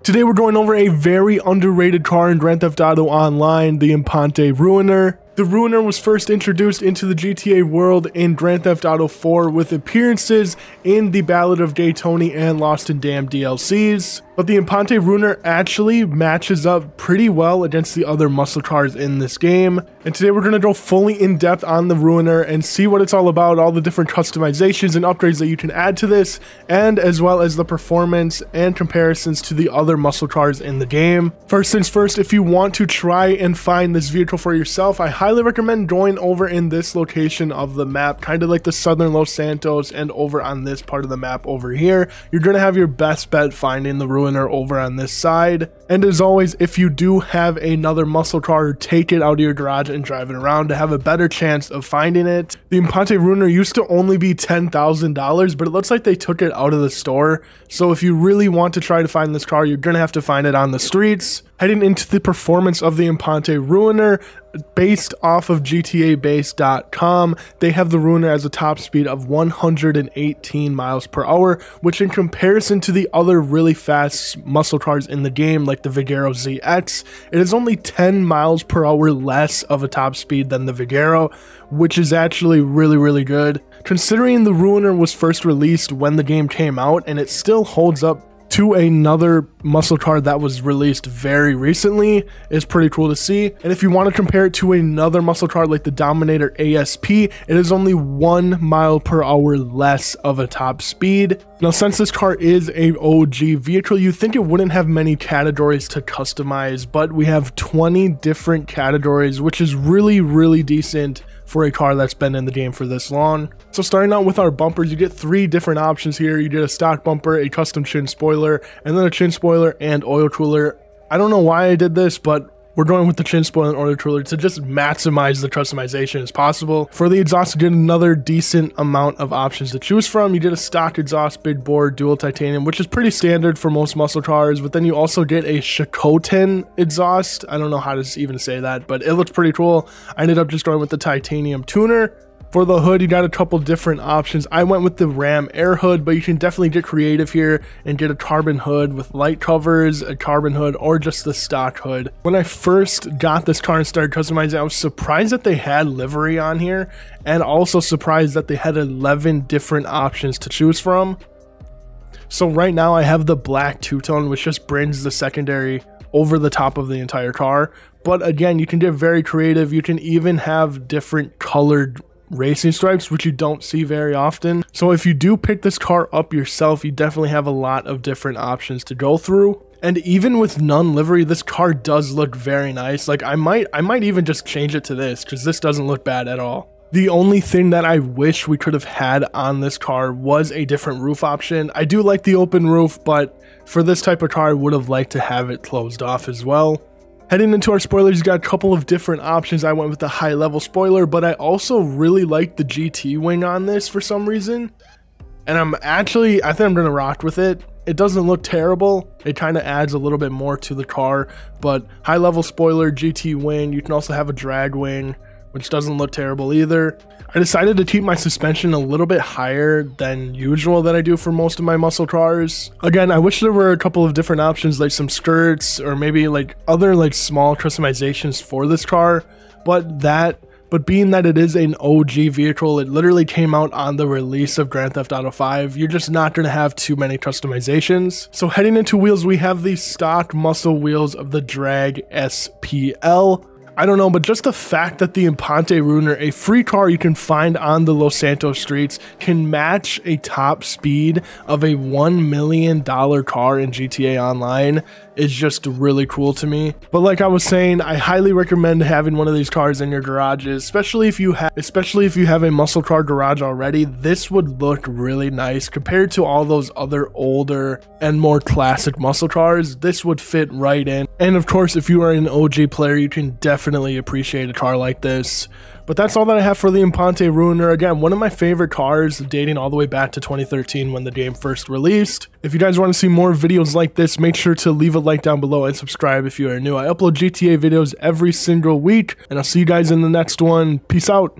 Today we're going over a very underrated car in Grand Theft Auto Online, the Imponte Ruiner. The Ruiner was first introduced into the GTA world in Grand Theft Auto 4 with appearances in the Ballad of Gay Tony and Lost and Damned DLCs. But the Imponte Ruiner actually matches up pretty well against the other muscle cars in this game. And today we're going to go fully in depth on the Ruiner and see what it's all about, all the different customizations and upgrades that you can add to this, and as well as the performance and comparisons to the other muscle cars in the game. First things first, if you want to try and find this vehicle for yourself, I highly recommend going over in this location of the map, kind of like the southern Los Santos, and over on this part of the map over here. You're going to have your best bet finding the Ruiner over on this side. And as always, if you do have another muscle car, take it out of your garage and drive it around to have a better chance of finding it. The Imponte Ruiner used to only be $10,000, but it looks like they took it out of the store. So if you really want to try to find this car, you're going to have to find it on the streets. Heading into the performance of the Imponte Ruiner, based off of GTAbase.com, they have the Ruiner as a top speed of 118 miles per hour, which in comparison to the other really fast muscle cars in the game, like the Vigero ZX, it is only 10 miles per hour less of a top speed than the Vigero, which is actually really good. Considering the Ruiner was first released when the game came out, and it still holds up to another muscle car that was released very recently, is pretty cool to see. And if you want to compare it to another muscle car like the Dominator ASP, it is only 1 mile per hour less of a top speed. Now, since this car is a OG vehicle, you think it wouldn't have many categories to customize, but we have 20 different categories, which is really decent for a car that's been in the game for this long. So starting out with our bumpers, you get 3 different options here. You get a stock bumper, a custom chin spoiler, and then a chin spoiler and oil cooler. I don't know why I did this, but we're going with the chin spoiler and oil cooler to just maximize the customization as possible. For the exhaust, you get another decent amount of options to choose from. You get a stock exhaust, big bore, dual titanium, which is pretty standard for most muscle cars, but then you also get a Chacoten exhaust. I don't know how to even say that, but it looks pretty cool. I ended up just going with the titanium tuner. For the hood, you got a couple different options. I went with the Ram Air hood, but you can definitely get creative here and get a carbon hood with light covers, a carbon hood, or just the stock hood. When I first got this car and started customizing, I was surprised that they had livery on here, and also surprised that they had 11 different options to choose from. So right now I have the black two-tone, which just brings the secondary over the top of the entire car. But again, you can get very creative. You can even have different colored racing stripes, which you don't see very often. So if you do pick this car up yourself, you definitely have a lot of different options to go through. And even with none livery, this car does look very nice. Like I might even just change it to this, because this doesn't look bad at all. The only thing that I wish we could have had on this car was a different roof option. I do like the open roof, but for this type of car, I would have liked to have it closed off as well. Heading into our spoilers, you got a couple of different options. I went with the high level spoiler, but I also really like the GT wing on this for some reason. And I think I'm gonna rock with it. It doesn't look terrible. It kind of adds a little bit more to the car, but high level spoiler, GT wing. You can also have a drag wing, which doesn't look terrible either. I decided to keep my suspension a little bit higher than usual that I do for most of my muscle cars. Again, I wish there were a couple of different options, like some skirts or maybe like other like small customizations for this car, but being that it is an OG vehicle, it literally came out on the release of Grand Theft Auto 5, you're just not going to have too many customizations. So heading into wheels, we have the stock muscle wheels of the Drag SPL. I don't know, but just the fact that the Imponte Ruiner, a free car you can find on the Los Santos streets, can match a top speed of a $1 million car in GTA Online is just really cool to me. But like I was saying, I highly recommend having one of these cars in your garages, especially if you have a muscle car garage already. This would look really nice compared to all those other older and more classic muscle cars. This would fit right in. And of course, if you are an OG player, you can definitely appreciate a car like this. But that's all that I have for the Imponte Ruiner. Again, one of my favorite cars, dating all the way back to 2013 when the game first released. If you guys want to see more videos like this, make sure to leave a like down below and subscribe if you are new. I upload GTA videos every single week, and I'll see you guys in the next one. Peace out.